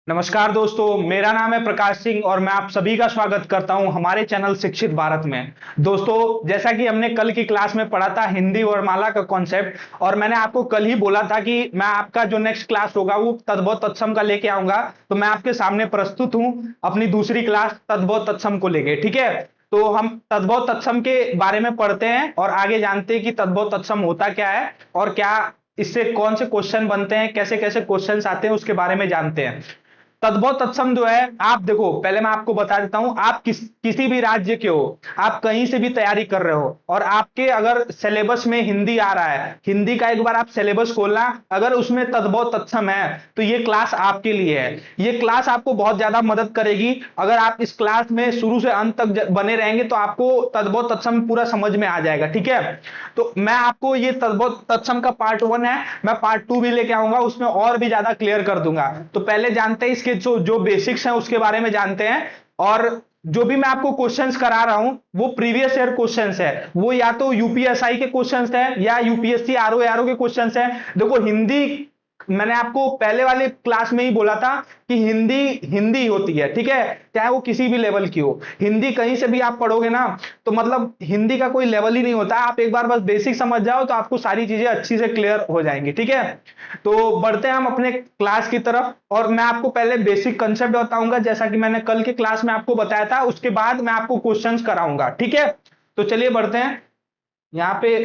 नमस्कार दोस्तों, मेरा नाम है प्रकाश सिंह और मैं आप सभी का स्वागत करता हूं हमारे चैनल शिक्षित भारत में। दोस्तों, जैसा कि हमने कल की क्लास में पढ़ा था हिंदी वर्णमाला का कॉन्सेप्ट, और मैंने आपको कल ही बोला था कि मैं आपका जो नेक्स्ट क्लास होगा वो तद्भव तत्सम का लेके आऊंगा। तो मैं आपके सामने प्रस्तुत हूं अपनी दूसरी क्लास तद्भव तत्सम को लेके। ठीक है, तो हम तद्भव तत्सम के बारे में पढ़ते हैं और आगे जानते हैं कि तद्भव तत्सम होता क्या है और क्या इससे कौन से क्वेश्चन बनते हैं, कैसे कैसे क्वेश्चंस आते हैं, उसके बारे में जानते हैं। तद्भव तत्सम जो है, आप देखो, पहले मैं आपको बता देता हूं, आप किसी भी राज्य के हो, आप कहीं से भी तैयारी कर रहे हो और आपके अगर सिलेबस में हिंदी आ रहा है, हिंदी का एक बार आप सिलेबस खोलना, अगर उसमें तद्भव तत्सम है तो ये क्लास आपके लिए है। ये क्लास आपको बहुत ज्यादा मदद करेगी। अगर आप इस क्लास में शुरू से अंत तक बने रहेंगे तो आपको तद्भव तत्सम पूरा समझ में आ जाएगा। ठीक है, तो मैं आपको ये तद्भव तत्सम का पार्ट 1 है, मैं पार्ट 2 भी लेके आऊंगा, उसमें और भी ज्यादा क्लियर कर दूंगा। तो पहले जानते हैं इसके जो बेसिक्स हैं उसके बारे में जानते हैं। और जो भी मैं आपको क्वेश्चंस करा रहा हूं वो प्रीवियस ईयर क्वेश्चंस है, वो या तो यूपीएसआई के क्वेश्चंस है या यूपीएससी आरओ के क्वेश्चंस है। देखो, हिंदी मैंने आपको पहले वाले क्लास में ही बोला था कि हिंदी हिंदी होती है। ठीक है, चाहे वो किसी भी लेवल की हो, हिंदी कहीं से भी आप पढ़ोगे ना तो मतलब हिंदी का कोई लेवल ही नहीं होता। आप एक बार बस बेसिक समझ जाओ तो आपको सारी चीजें अच्छी से क्लियर हो जाएंगी। ठीक है, तो बढ़ते हैं हम अपने क्लास की तरफ और मैं आपको पहले बेसिक कंसेप्ट बताऊंगा जैसा कि मैंने कल के क्लास में आपको बताया था, उसके बाद मैं आपको क्वेश्चंस कराऊंगा। ठीक है, तो चलिए बढ़ते हैं। यहाँ पे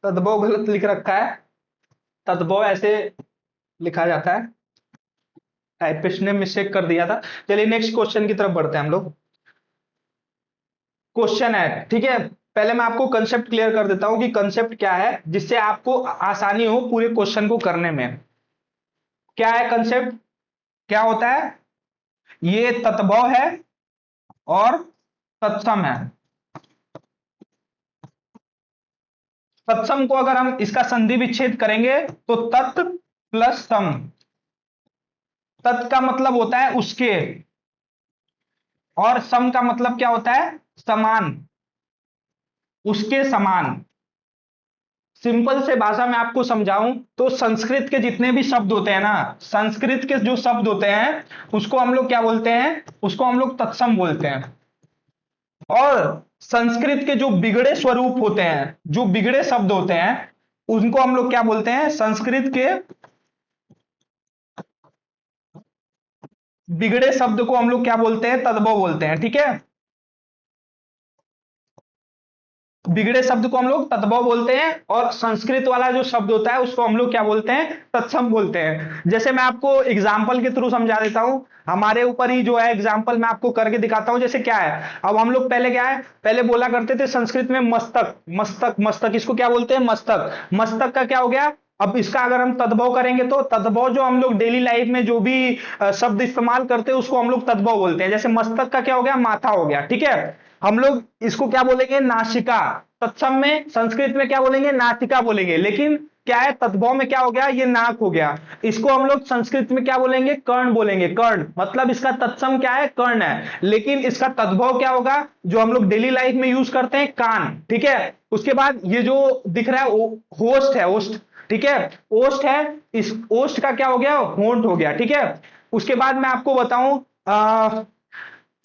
तद्भव गलत लिख रखा है, तद्भव ऐसे लिखा जाता है, टाइपिस्ट ने मिस्टेक कर दिया था। चलिए नेक्स्ट क्वेश्चन की तरफ बढ़ते हैं हम लोग। क्वेश्चन है, ठीक है, पहले मैं आपको कंसेप्ट क्लियर कर देता हूं कि कंसेप्ट क्या है जिससे आपको आसानी हो पूरे क्वेश्चन को करने में। क्या है कंसेप्ट, क्या होता है? ये तत्भव है और तत्सम है। तत्सम को अगर हम इसका संधि विच्छेद करेंगे तो तत् प्लस सम। तत् का मतलब होता है उसके, और सम का मतलब क्या होता है? समान, उसके समान। सिंपल से भाषा में आपको समझाऊं तो संस्कृत के जितने भी शब्द होते हैं ना, संस्कृत के जो शब्द होते हैं उसको हम लोग क्या बोलते हैं? उसको हम लोग तत्सम बोलते हैं। और संस्कृत के जो बिगड़े स्वरूप होते हैं, जो बिगड़े शब्द होते हैं, उनको हम लोग क्या बोलते हैं? संस्कृत के बिगड़े शब्द को हम लोग क्या बोलते हैं? तद्भव बोलते हैं। ठीक है, बिगड़े शब्द को हम लोग तद्भव बोलते हैं और संस्कृत वाला जो शब्द होता है उसको हम लोग क्या बोलते हैं? तत्सम बोलते हैं। जैसे मैं आपको एग्जांपल के थ्रू समझा देता हूं, हमारे ऊपर ही जो है एग्जांपल मैं आपको करके दिखाता हूं। जैसे क्या है, अब हम लोग पहले क्या है, पहले बोला करते थे संस्कृत में मस्तक, मस्तक मस्तक, इसको क्या बोलते हैं? मस्तक। मस्तक का क्या हो गया? अब इसका अगर हम तद्भव करेंगे तो तद्भव जो हम लोग डेली लाइफ में जो भी शब्द इस्तेमाल करते हैं उसको हम लोग तद्भव बोलते हैं। जैसे मस्तक का क्या हो गया? माथा हो गया। ठीक है, हम लोग इसको क्या बोलेंगे? नासिका। तत्सम में संस्कृत में क्या बोलेंगे? नासिका बोलेंगे। लेकिन क्या है, तद्भव में क्या हो गया? ये नाक हो गया। इसको हम लोग संस्कृत में क्या बोलेंगे? कर्ण बोलेंगे। कर्ण मतलब इसका तत्सम क्या है? कर्ण है। लेकिन इसका तद्भव क्या होगा जो हम लोग डेली लाइफ में यूज करते हैं? कान। ठीक है, उसके बाद ये जो दिख रहा है होस्ट है, ओस्ट। ठीक है, ओस्ट है, इस ओस्ट का क्या हो गया? होंठ हो गया। ठीक है, उसके बाद मैं आपको बताऊं,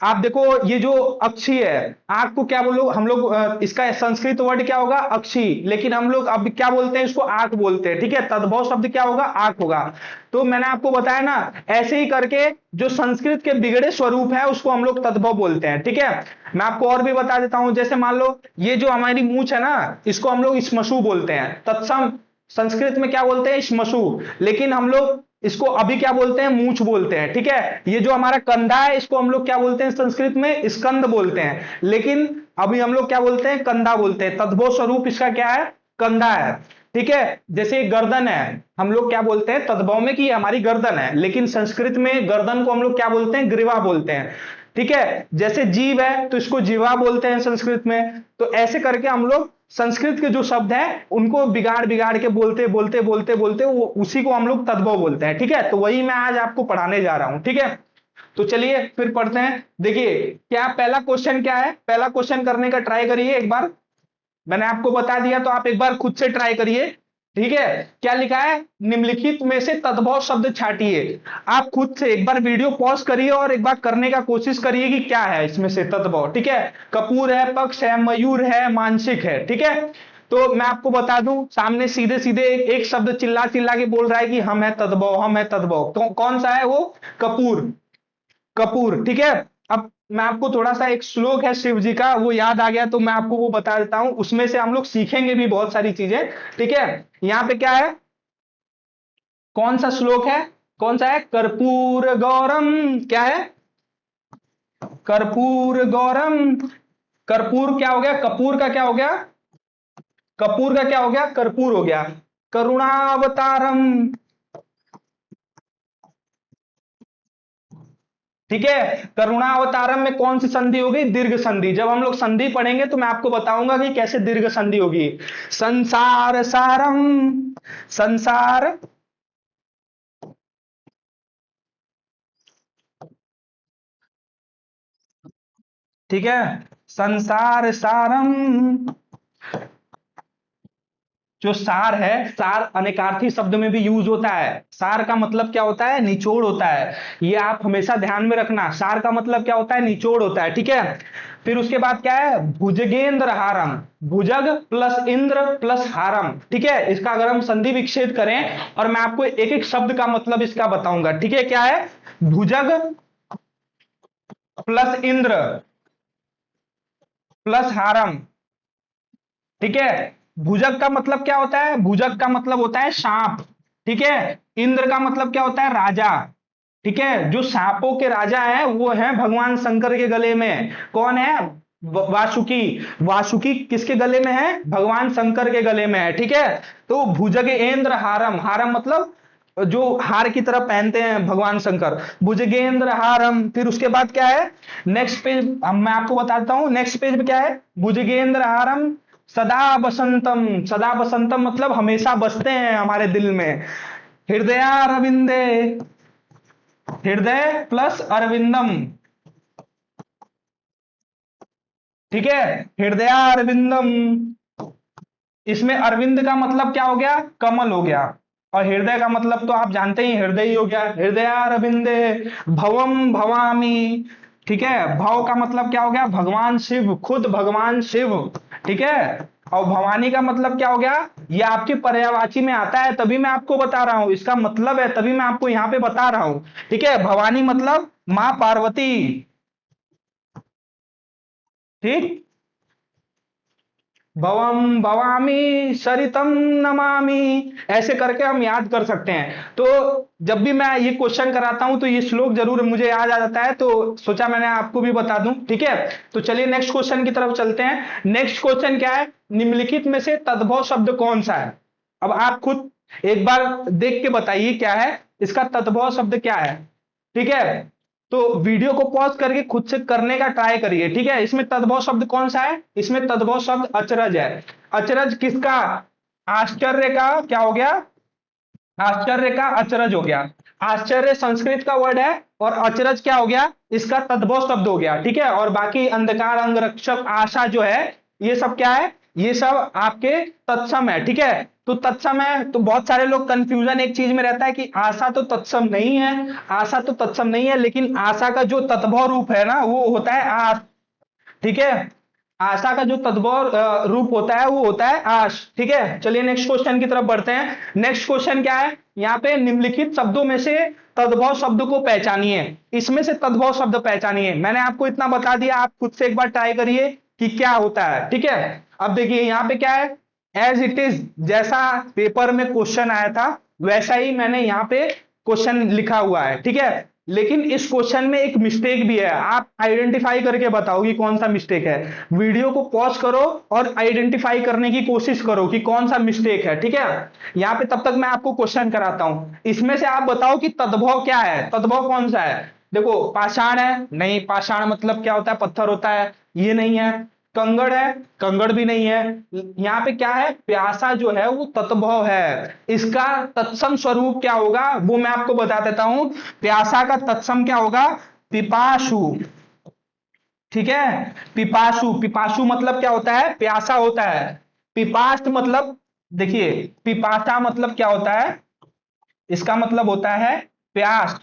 आप देखो ये जो अक्षी है, आंख को क्या बोलो हम लोग? इसका संस्कृत वर्ड क्या होगा? अक्षी। लेकिन हम लोग अब क्या बोलते हैं? इसको आंख बोलते हैं। ठीक है, तद्भव शब्द क्या होगा? आंख होगा। तो मैंने आपको बताया ना, ऐसे ही करके जो संस्कृत के बिगड़े स्वरूप है उसको हम लोग तद्भव बोलते हैं। ठीक है, मैं आपको और भी बता देता हूं। जैसे मान लो ये जो हमारी मूंछ है ना, इसको हम लोग श्मशु बोलते हैं। तत्सम संस्कृत में क्या बोलते हैं? श्मशु। लेकिन हम लोग इसको अभी क्या बोलते हैं? मूंछ बोलते हैं। ठीक है, ये जो हमारा कंधा है इसको हम लोग क्या बोलते हैं? संस्कृत में स्कंद बोलते हैं। लेकिन अभी हम लोग क्या बोलते हैं? कंधा बोलते हैं। तद्भव स्वरूप इसका क्या है? कंधा है। ठीक है, जैसे गर्दन है, हम लोग क्या बोलते हैं तद्भव में कि हमारी गर्दन है, लेकिन संस्कृत में गर्दन को हम लोग क्या बोलते हैं? ग्रीवा बोलते हैं। ठीक है, जैसे जीव है तो इसको जीवा बोलते हैं संस्कृत में। तो ऐसे करके हम लोग संस्कृत के जो शब्द हैं उनको बिगाड़ बिगाड़ के बोलते बोलते बोलते बोलते वो उसी को हम लोग तद्भव बोलते हैं। ठीक है, तो वही मैं आज आपको पढ़ाने जा रहा हूं। ठीक है, तो चलिए फिर पढ़ते हैं। देखिए क्या पहला क्वेश्चन क्या है, पहला क्वेश्चन करने का ट्राई करिए एक बार। मैंने आपको बता दिया तो आप एक बार खुद से ट्राई करिए। ठीक है, क्या लिखा है, निम्नलिखित में से तद्भव शब्द छांटिए। आप खुद से एक बार वीडियो पॉज करिए और एक बार करने का कोशिश करिए कि क्या है इसमें से तद्भव। ठीक है, कपूर है, पक्ष है, मयूर है, मानसिक है। ठीक है, तो मैं आपको बता दूं, सामने सीधे सीधे एक शब्द चिल्ला चिल्ला के बोल रहा है कि हम है तद्भव, हम है तद्भव। कौन सा है वो, कपूर, कपूर। ठीक है, अब मैं आपको थोड़ा सा एक श्लोक है शिव जी का, वो याद आ गया तो मैं आपको वो बता देता हूं, उसमें से हम लोग सीखेंगे भी बहुत सारी चीजें। ठीक है, यहाँ पे क्या है, कौन सा श्लोक है, कौन सा है, कर्पूर गौरम, क्या है, कर्पूर गौरम। कर्पूर क्या हो गया, कपूर का क्या हो गया, कपूर का क्या हो गया, कर्पूर हो गया। करुणावतारम, ठीक है, करुणा अवतारम में कौन सी संधि होगी, दीर्घ संधि। जब हम लोग संधि पढ़ेंगे तो मैं आपको बताऊंगा कि कैसे दीर्घ संधि होगी। संसार सारम, संसार, ठीक है, संसार सारम। जो सार है, सार अनेकार्थी शब्द में भी यूज होता है। सार का मतलब क्या होता है, निचोड़ होता है। ये आप हमेशा ध्यान में रखना, सार का मतलब क्या होता है, निचोड़ होता है। ठीक है, फिर उसके बाद क्या है, भुजगेंद्र हारम, भुजग प्लस इंद्र प्लस हारम। ठीक है, इसका अगर हम संधि विच्छेद करें और मैं आपको एक एक शब्द का मतलब इसका बताऊंगा। ठीक है, क्या है, भुजग प्लस इंद्र प्लस हारम। ठीक है, भुजग का मतलब क्या होता है, भुजग का मतलब होता है सांप। ठीक है, इंद्र का मतलब क्या होता है, राजा। ठीक है, जो सांपों के राजा हैं वो हैं भगवान शंकर के गले में। कौन है, वासुकी। वासुकी किसके गले में है, भगवान शंकर के गले में है। ठीक है, तो भुजगेंद्र हारम, हारम मतलब जो हार की तरह पहनते हैं भगवान शंकर, भुजगेंद्र हारम। फिर उसके बाद क्या है, नेक्स्ट पेज मैं आपको बताता हूं, नेक्स्ट पेज में क्या है, भुजगेंद्र हारम सदा बसंतम। सदा बसंतम मतलब हमेशा बसते हैं हमारे दिल में। हृदयारविंदे, हृदय प्लस अरविंदम। ठीक है, हृदयारविंदम, इसमें अरविंद का मतलब क्या हो गया, कमल हो गया। और हृदय का मतलब तो आप जानते ही, हृदय ही हो गया। हृदयारविंदे भवम भवामी। ठीक है, भव का मतलब क्या हो गया, भगवान शिव, खुद भगवान शिव। ठीक है, और भवानी का मतलब क्या हो गया, ये आपके पर्यायवाची में आता है तभी मैं आपको बता रहा हूं, इसका मतलब है तभी मैं आपको यहां पे बता रहा हूं। ठीक है, भवानी मतलब मां पार्वती। ठीक, भवम भवामी सरितम नमामि, ऐसे करके हम याद कर सकते हैं। तो जब भी मैं ये क्वेश्चन कराता हूं तो ये श्लोक जरूर मुझे याद आ जाता है, तो सोचा मैंने आपको भी बता दूं। ठीक है, तो चलिए नेक्स्ट क्वेश्चन की तरफ चलते हैं। नेक्स्ट क्वेश्चन क्या है, निम्नलिखित में से तद्भव शब्द कौन सा है। अब आप खुद एक बार देख के बताइए क्या है इसका तद्भव शब्द, क्या है। ठीक है, तो वीडियो को पॉज करके खुद से करने का ट्राई करिए। ठीक है, इसमें तद्भव शब्द कौन सा है, इसमें तद्भव शब्द अचरज है। अचरज किसका, आश्चर्य का क्या हो गया, आश्चर्य का अचरज हो गया। आश्चर्य संस्कृत का वर्ड है और अचरज क्या हो गया, इसका तद्भव शब्द हो गया। ठीक है, और बाकी अंधकार, अंगरक्षक, आशा जो है, ये सब क्या है, ये सब आपके तत्सम है। ठीक है, तो तत्सम है, तो बहुत सारे लोग कंफ्यूजन एक चीज में रहता है कि आशा तो तत्सम नहीं है, आशा तो तत्सम नहीं है, लेकिन आशा का जो तद्भव रूप है ना वो होता है आश। ठीक है, आशा का जो तद्भव रूप होता है वो होता है आश। ठीक है, चलिए नेक्स्ट क्वेश्चन की तरफ बढ़ते हैं। नेक्स्ट क्वेश्चन क्या है, यहाँ पे निम्नलिखित शब्दों में से तद्भव शब्द को पहचानिए। इसमें से तद्भव शब्द पहचानिए, मैंने आपको इतना बता दिया, आप खुद से एक बार ट्राई करिए कि क्या होता है। ठीक है, अब देखिए यहाँ पे क्या है, एज इट इज, जैसा पेपर में क्वेश्चन आया था वैसा ही मैंने यहाँ पे क्वेश्चन लिखा हुआ है। ठीक है, लेकिन इस क्वेश्चन में एक मिस्टेक भी है, आप आइडेंटिफाई करके बताओ कि कौन सा मिस्टेक है। वीडियो को पॉज करो और आइडेंटिफाई करने की कोशिश करो कि कौन सा मिस्टेक है। ठीक है, यहाँ पे तब तक मैं आपको क्वेश्चन कराता हूं, इसमें से आप बताओ कि तद्भव क्या है, तद्भव कौन सा है। देखो, पाषाण है, नहीं, पाषाण मतलब क्या होता है, पत्थर होता है, ये नहीं है। कंगड़ है, कंगड़ भी नहीं है। यहाँ पे क्या है, प्यासा जो है वो तत्भव है, इसका तत्सम स्वरूप क्या होगा वो मैं आपको बता देता हूं। प्यासा का तत्सम क्या होगा, पिपाशु। ठीक है, पिपाशु, पिपाशु मतलब क्या होता है, प्यासा होता है। पिपास्ट मतलब देखिए पिपासा मतलब क्या होता है, इसका मतलब होता है प्यास।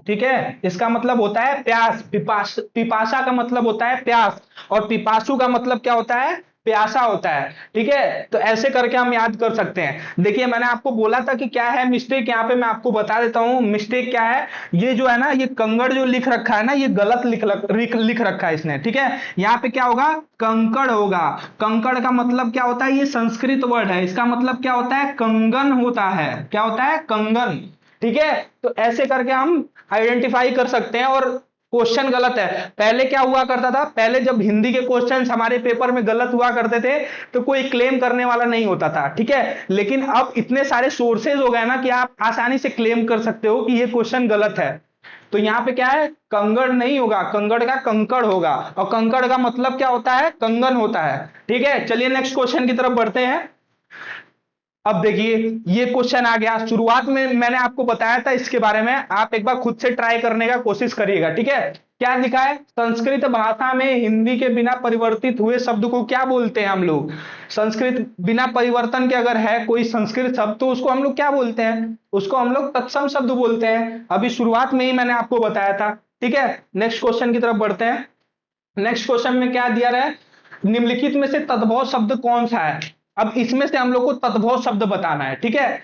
ठीक है, इसका मतलब होता है प्यास। पिपासा का मतलब होता है प्यास, और पिपासु का मतलब क्या होता है, प्यासा होता है। ठीक है, तो ऐसे करके हम याद कर सकते हैं। देखिए मैंने आपको बोला था कि क्या है मिस्टेक, यहाँ पे मैं आपको बता देता हूँ मिस्टेक क्या है। ये जो है ना, ये कंगड़ जो लिख रखा है ना, ये गलत लिख रखा है इसने। ठीक है, यहाँ पे क्या होगा, कंकड़ होगा। कंकड़ का मतलब क्या होता है, ये संस्कृत वर्ड है, इसका मतलब क्या होता है, कंगन होता है। क्या होता है, कंगन। ठीक है, तो ऐसे करके हम आइडेंटिफाई कर सकते हैं। और क्वेश्चन गलत है। पहले क्या हुआ करता था, पहले जब हिंदी के क्वेश्चंस हमारे पेपर में गलत हुआ करते थे तो कोई क्लेम करने वाला नहीं होता था। ठीक है, लेकिन अब इतने सारे सोर्सेज हो गए ना कि आप आसानी से क्लेम कर सकते हो कि ये क्वेश्चन गलत है। तो यहाँ पे क्या है, कंगड़ नहीं होगा, कंगड़ का कंकड़ होगा, और कंकड़ का मतलब क्या होता है, कंगन होता है। ठीक है, चलिए नेक्स्ट क्वेश्चन की तरफ बढ़ते हैं। अब देखिए ये क्वेश्चन आ गया, शुरुआत में मैंने आपको बताया था इसके बारे में, आप एक बार खुद से ट्राई करने का कोशिश करिएगा। ठीक है, क्या लिखा है, संस्कृत भाषा में हिंदी के बिना परिवर्तित हुए शब्द को क्या बोलते हैं हम लोग। संस्कृत बिना परिवर्तन के अगर है कोई संस्कृत शब्द तो उसको हम लोग क्या बोलते हैं, उसको हम लोग तत्सम शब्द बोलते हैं। अभी शुरुआत में ही मैंने आपको बताया था। ठीक है, नेक्स्ट क्वेश्चन की तरफ बढ़ते हैं। नेक्स्ट क्वेश्चन में क्या दिया रहा है, निम्नलिखित में से तद्भव शब्द कौन सा है। अब इसमें से हम लोग को तद्भव शब्द बताना है। ठीक है,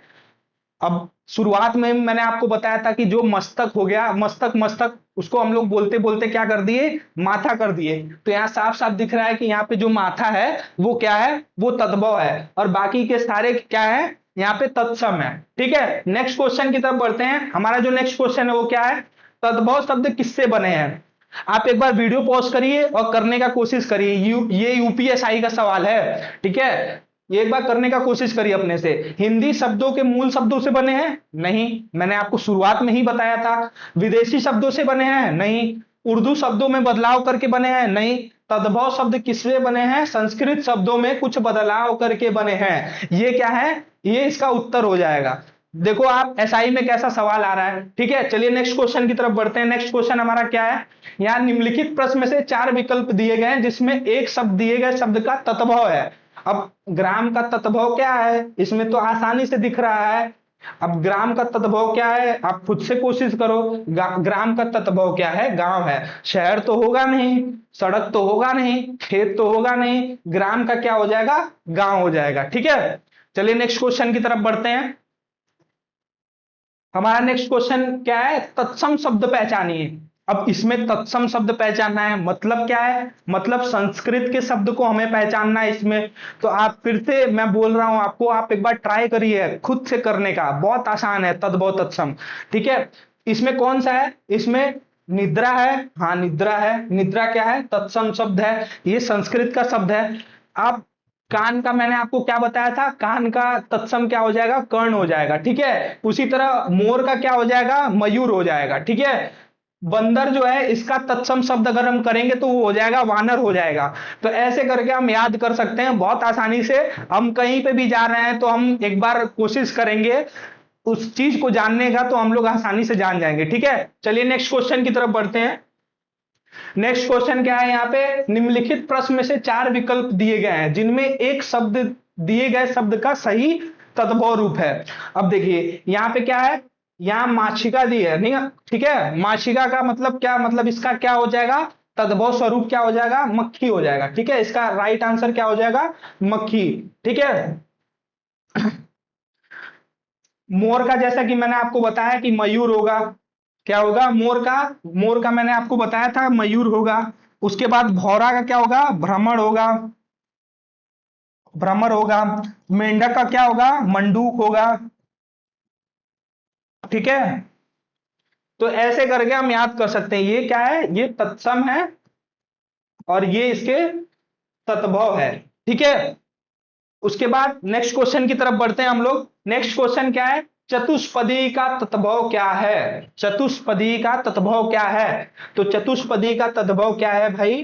अब शुरुआत में मैंने आपको बताया था कि जो मस्तक हो गया, मस्तक मस्तक उसको हम लोग बोलते बोलते क्या कर दिए, माथा कर दिए। तो यहाँ साफ साफ दिख रहा है कि यहाँ पे जो माथा है वो क्या है, वो तद्भव है, और बाकी के सारे क्या है, यहाँ पे तत्सम है। ठीक है, नेक्स्ट क्वेश्चन की तरफ बढ़ते हैं। हमारा जो नेक्स्ट क्वेश्चन है वो क्या है, तद्भव शब्द किससे बने हैं। आप एक बार वीडियो पॉज करिए और करने का कोशिश करिए। ये यूपीएसआई का सवाल है। ठीक है, ये एक बार करने का कोशिश करिए अपने से। हिंदी शब्दों के मूल शब्दों से बने हैं, नहीं, मैंने आपको शुरुआत में ही बताया था। विदेशी शब्दों से बने हैं, नहीं। उर्दू शब्दों में बदलाव करके बने हैं, नहीं। तद्भव शब्द किससे बने हैं, संस्कृत शब्दों में कुछ बदलाव करके बने हैं। ये क्या है, ये इसका उत्तर हो जाएगा। देखो आप एसआई में कैसा सवाल आ रहा है। ठीक है, चलिए नेक्स्ट क्वेश्चन की तरफ बढ़ते हैं। नेक्स्ट क्वेश्चन हमारा क्या है, यहाँ निम्नलिखित प्रश्न में से 4 विकल्प दिए गए हैं जिसमें एक शब्द दिए गए शब्द का तत्भव है। अब ग्राम का तत्भव क्या है, इसमें तो आसानी से दिख रहा है। अब ग्राम का तत्भव क्या है, आप खुद से कोशिश करो। ग्राम का तत्भव क्या है, गांव है। शहर तो होगा नहीं, सड़क तो होगा नहीं, खेत तो होगा नहीं, ग्राम का क्या हो जाएगा, गांव हो जाएगा। ठीक है, चलिए नेक्स्ट क्वेश्चन की तरफ बढ़ते हैं। हमारा नेक्स्ट क्वेश्चन क्या है, तत्सम शब्द पहचानिए। अब इसमें तत्सम शब्द पहचानना है, मतलब क्या है, मतलब संस्कृत के शब्द को हमें पहचानना है इसमें। तो आप फिर से मैं बोल रहा हूं आपको, आप एक बार ट्राई करिए खुद से करने का, बहुत आसान है तद्भव तत्सम। ठीक है, इसमें कौन सा है, इसमें निद्रा है, हाँ निद्रा है। निद्रा क्या है, तत्सम शब्द है, ये संस्कृत का शब्द है। आप कान का मैंने आपको क्या बताया था, कान का तत्सम क्या हो जाएगा, कर्ण हो जाएगा। ठीक है, उसी तरह मोर का क्या हो जाएगा, मयूर हो जाएगा। ठीक है, बंदर जो है इसका तत्सम शब्द अगर हम करेंगे तो वो हो जाएगा, वानर हो जाएगा। तो ऐसे करके हम याद कर सकते हैं बहुत आसानी से। हम कहीं पे भी जा रहे हैं तो हम एक बार कोशिश करेंगे उस चीज को जानने का, तो हम लोग आसानी से जान जाएंगे। ठीक है, चलिए नेक्स्ट क्वेश्चन की तरफ बढ़ते हैं। नेक्स्ट क्वेश्चन क्या है, यहाँ पे निम्नलिखित प्रश्न में से 4 विकल्प दिए गए हैं जिनमें एक शब्द दिए गए शब्द का सही तद्भव रूप है। अब देखिए यहाँ पे क्या है, यहाँ माछिका दी है, नहीं। ठीक है, माछिका का मतलब क्या, मतलब इसका क्या हो जाएगा, तद्भव स्वरूप क्या हो जाएगा, मक्खी हो जाएगा। ठीक है, इसका राइट आंसर क्या हो जाएगा, मक्खी। ठीक है, मोर का जैसा कि मैंने आपको बताया कि मयूर होगा, क्या होगा, मोर का मैंने आपको बताया था मयूर होगा। उसके बाद भौरा का क्या होगा, भ्रमर होगा, भ्रमर होगा। मेंढक का क्या होगा, मंडूक होगा। ठीक है, तो ऐसे करके हम याद कर सकते हैं ये क्या है, ये तत्सम है और ये इसके तत्भव है। ठीक है, उसके बाद नेक्स्ट क्वेश्चन की तरफ बढ़ते हैं हम लोग। नेक्स्ट क्वेश्चन क्या है, चतुष्पदी का तत्भव क्या है। चतुष्पदी का तत्भव क्या है, तो चतुष्पदी का तत्भव क्या है भाई,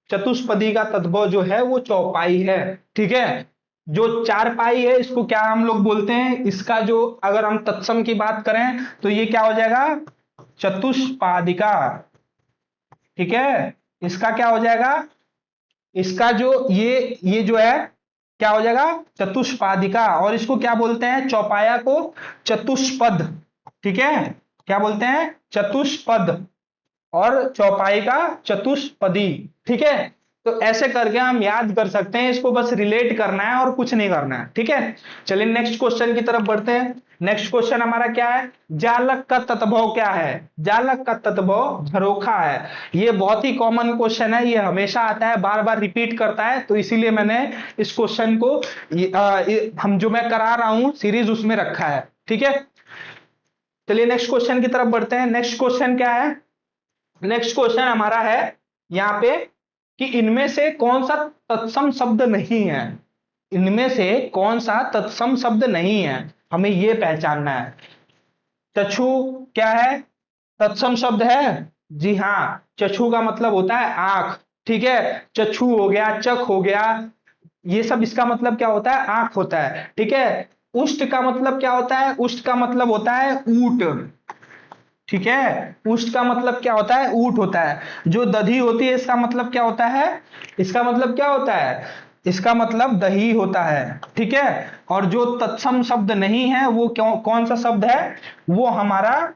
चतुष्पदी का तत्भव जो है वो चौपाई है। ठीक है, जो चारपाई है इसको क्या हम लोग बोलते हैं, इसका जो अगर हम तत्सम की बात करें तो ये क्या हो जाएगा, चतुष्पादिका। ठीक है, इसका क्या हो जाएगा, इसका जो ये जो है क्या हो जाएगा, चतुष्पादिका। और इसको क्या बोलते हैं, चौपाया को चतुष्पद, ठीक है, क्या बोलते हैं, चतुष्पद, और चौपाई का चतुष्पदी, ठीक है। तो ऐसे करके हम याद कर सकते हैं, इसको बस रिलेट करना है और कुछ नहीं करना है, ठीक है। चलिए नेक्स्ट क्वेश्चन की तरफ बढ़ते हैं। नेक्स्ट क्वेश्चन हमारा क्या है, जालक का तत्भव क्या है, जालक का तत्भव झरोखा है। ये बहुत ही कॉमन क्वेश्चन है, ये हमेशा आता है, बार बार रिपीट करता है, तो इसीलिए मैंने इस क्वेश्चन को हम जो मैं करा रहा हूं सीरीज उसमें रखा है, ठीक है। चलिए नेक्स्ट क्वेश्चन की तरफ बढ़ते हैं। नेक्स्ट क्वेश्चन क्या है, नेक्स्ट क्वेश्चन हमारा है यहाँ पे कि इनमें से कौन सा तत्सम शब्द नहीं है, इनमें से कौन सा तत्सम शब्द नहीं है, हमें ये पहचानना है। चक्षु क्या है, तत्सम शब्द है, जी हाँ, चक्षु का मतलब होता है आंख, ठीक है, चक्षु हो गया, चक हो गया, ये सब इसका मतलब क्या होता है, आंख होता है, ठीक है। उष्ट का मतलब क्या होता है, उष्ट का मतलब होता है ऊंट, ठीक है, उष्ट का मतलब क्या होता है, ऊंट होता है। जो दधी होती है इसका मतलब क्या होता है, इसका मतलब क्या होता है, इसका मतलब दही होता है, ठीक है। और जो तत्सम शब्द नहीं है वो कौन सा शब्द है, वो हमारा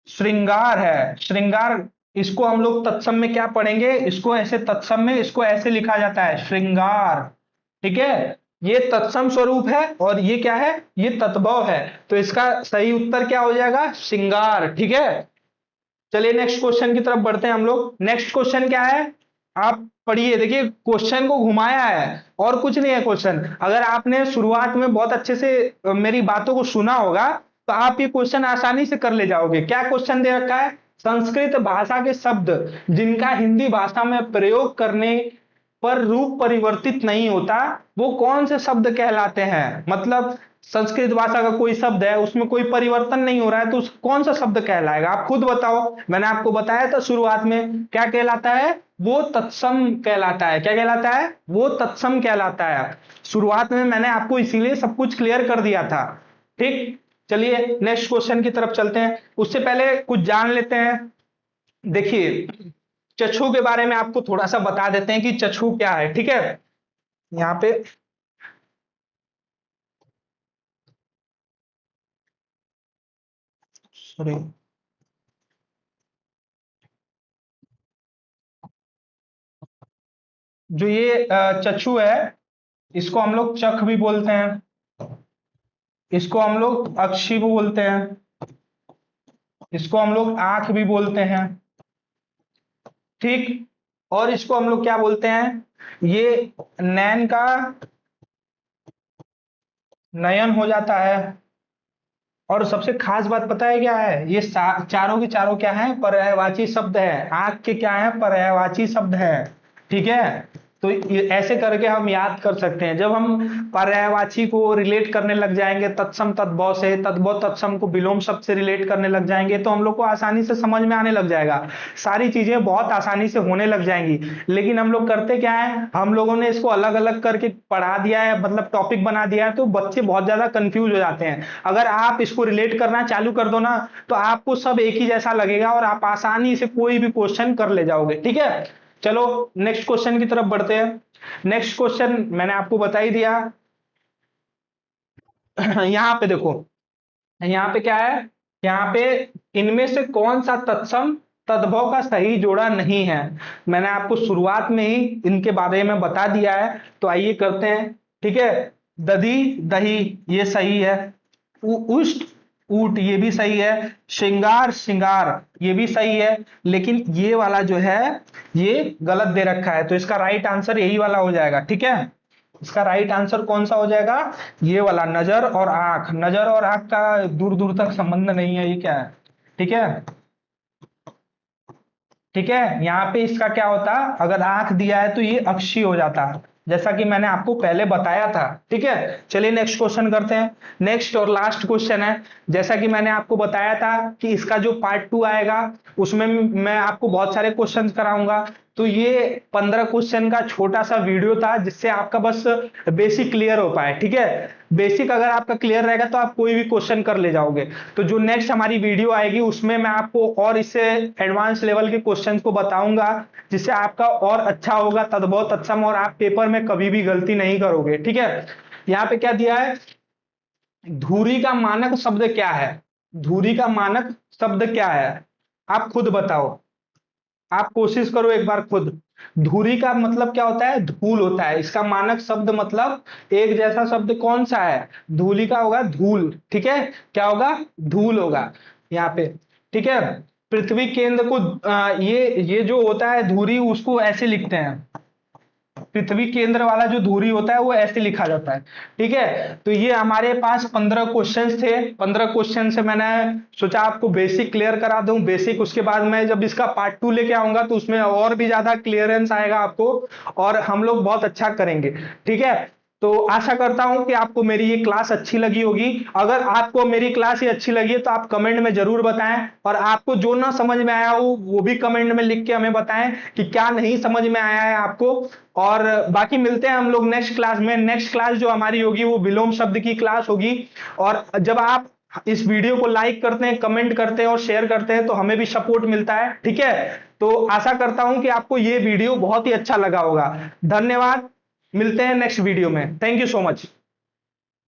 श्रृंगार है, श्रृंगार। इसको हम लोग तत्सम में क्या पढ़ेंगे, इसको ऐसे तत्सम में इसको ऐसे लिखा जाता है, श्रृंगार, ठीक है। ये तत्सम स्वरूप है और ये क्या है, ये तत्भव है, तो इसका सही उत्तर क्या हो जाएगा, श्रृंगार, ठीक है। चलिए नेक्स्ट क्वेश्चन की तरफ बढ़ते हैं हम लोग। नेक्स्ट क्वेश्चन क्या है, आप पढ़िए, देखिए क्वेश्चन को घुमाया है और कुछ नहीं है क्वेश्चन। अगर आपने शुरुआत में बहुत अच्छे से मेरी बातों को सुना होगा तो आप ये क्वेश्चन आसानी से कर ले जाओगे। क्या क्वेश्चन दे रखा है, संस्कृत भाषा के शब्द जिनका हिंदी भाषा में प्रयोग करने पर रूप परिवर्तित नहीं होता वो कौन से शब्द कहलाते हैं। मतलब संस्कृत भाषा का कोई शब्द है उसमें कोई परिवर्तन नहीं हो रहा है तो कौन सा शब्द कहलाएगा, आप खुद बताओ। मैंने आपको बताया था शुरुआत में, क्या कहलाता है, वो तत्सम कहलाता है। क्या कहलाता है, वो तत्सम कहलाता है। शुरुआत में मैंने आपको इसीलिए सब कुछ क्लियर कर दिया था, ठीक। चलिए नेक्स्ट क्वेश्चन की तरफ चलते हैं, उससे पहले कुछ जान लेते हैं। देखिए चक्षु के बारे में आपको थोड़ा सा बता देते हैं कि चक्षु क्या है, ठीक है। यहाँ पे सॉरी, जो ये चक्षु है इसको हम लोग चख भी बोलते हैं, इसको हम लोग अक्षी भी बोलते हैं, इसको हम लोग आंख भी बोलते हैं, ठीक। और इसको हम लोग क्या बोलते हैं, ये नैन का नयन हो जाता है। और सबसे खास बात पता है क्या है, ये चारों के चारों क्या है, पर्यायवाची शब्द है, आंख के क्या है, पर्यायवाची शब्द है, ठीक है। तो ऐसे करके हम याद कर सकते हैं। जब हम पर्यायवाची को रिलेट करने लग जाएंगे तत्सम तद्भव से, तद्भव तत्सम को विलोम शब्द से रिलेट करने लग जाएंगे तो हम लोग को आसानी से समझ में आने लग जाएगा, सारी चीजें बहुत आसानी से होने लग जाएंगी। लेकिन हम लोग करते क्या है, हम लोगों ने इसको अलग अलग करके पढ़ा दिया है, मतलब टॉपिक बना दिया है, तो बच्चे बहुत ज्यादा कंफ्यूज हो जाते हैं। अगर आप इसको रिलेट करना चालू कर दो ना तो आपको सब एक ही जैसा लगेगा और आप आसानी से कोई भी क्वेश्चन कर ले जाओगे, ठीक है। चलो नेक्स्ट क्वेश्चन की तरफ बढ़ते हैं। नेक्स्ट क्वेश्चन मैंने आपको बता ही दिया। यहाँ पे देखो, यहाँ पे क्या है, यहाँ पे इनमें से कौन सा तत्सम तद्भव का सही जोड़ा नहीं है। मैंने आपको शुरुआत में ही इनके बारे में बता दिया है, तो आइए करते हैं, ठीक है। दधी दही ये सही है, उष्ट ऊट ये भी सही है, श्रृंगार श्रृंगार ये भी सही है, लेकिन ये वाला जो है ये गलत दे रखा है, तो इसका राइट आंसर यही वाला हो जाएगा, ठीक है। इसका राइट आंसर कौन सा हो जाएगा, ये वाला, नजर और आंख। नजर और आंख का दूर दूर तक संबंध नहीं है, ये क्या है, ठीक है, ठीक है। यहाँ पे इसका क्या होता, अगर आंख दिया है तो ये अक्षी हो जाता, जैसा कि मैंने आपको पहले बताया था, ठीक है। चलिए नेक्स्ट क्वेश्चन करते हैं। नेक्स्ट और लास्ट क्वेश्चन है, जैसा कि मैंने आपको बताया था कि इसका जो पार्ट 2 आएगा उसमें मैं आपको बहुत सारे क्वेश्चन कराऊंगा, तो ये 15 क्वेश्चन का छोटा सा वीडियो था जिससे आपका बस बेसिक क्लियर हो पाए, ठीक है। बेसिक अगर आपका क्लियर रहेगा तो आप कोई भी क्वेश्चन कर ले जाओगे। तो जो नेक्स्ट हमारी वीडियो आएगी उसमें मैं आपको और इससे एडवांस लेवल के क्वेश्चन को बताऊंगा, जिससे आपका और अच्छा होगा, तद्भव तत्सम, और आप पेपर में कभी भी गलती नहीं करोगे। ठीक है, यहाँ पे क्या दिया है, धुरी का मानक शब्द क्या है, धुरी का मानक शब्द क्या है, आप खुद बताओ, आप कोशिश करो एक बार खुद। धुरी का मतलब क्या होता है, धूल होता है, इसका मानक शब्द मतलब एक जैसा शब्द कौन सा है, धूली का होगा धूल। ठीक है, क्या होगा, धूल होगा यहाँ पे। ठीक है, पृथ्वी केंद्र को ये जो होता है धुरी, उसको ऐसे लिखते हैं, पृथ्वी केंद्र वाला जो धुरी होता है वो ऐसे लिखा जाता है। ठीक है, तो ये हमारे पास 15 क्वेश्चंस थे। 15 क्वेश्चन से मैंने सोचा आपको बेसिक क्लियर करा दूं, बेसिक, उसके बाद मैं जब इसका पार्ट 2 लेके आऊंगा तो उसमें और भी ज्यादा क्लियरेंस आएगा आपको, और हम लोग बहुत अच्छा करेंगे। ठीक है, तो आशा करता हूं कि आपको मेरी ये क्लास अच्छी लगी होगी। अगर आपको मेरी क्लास ये अच्छी लगी है तो आप कमेंट में जरूर बताएं, और आपको जो ना समझ में आया हो वो भी कमेंट में लिख के हमें बताएं कि क्या नहीं समझ में आया है आपको। और बाकी मिलते हैं हम लोग नेक्स्ट क्लास में। नेक्स्ट क्लास जो हमारी होगी वो विलोम शब्द की क्लास होगी। और जब आप इस वीडियो को लाइक करते हैं, कमेंट करते हैं और शेयर करते हैं तो हमें भी सपोर्ट मिलता है। ठीक है, तो आशा करता हूं कि आपको ये वीडियो बहुत ही अच्छा लगा होगा। धन्यवाद, मिलते हैं नेक्स्ट वीडियो में। Thank you so much.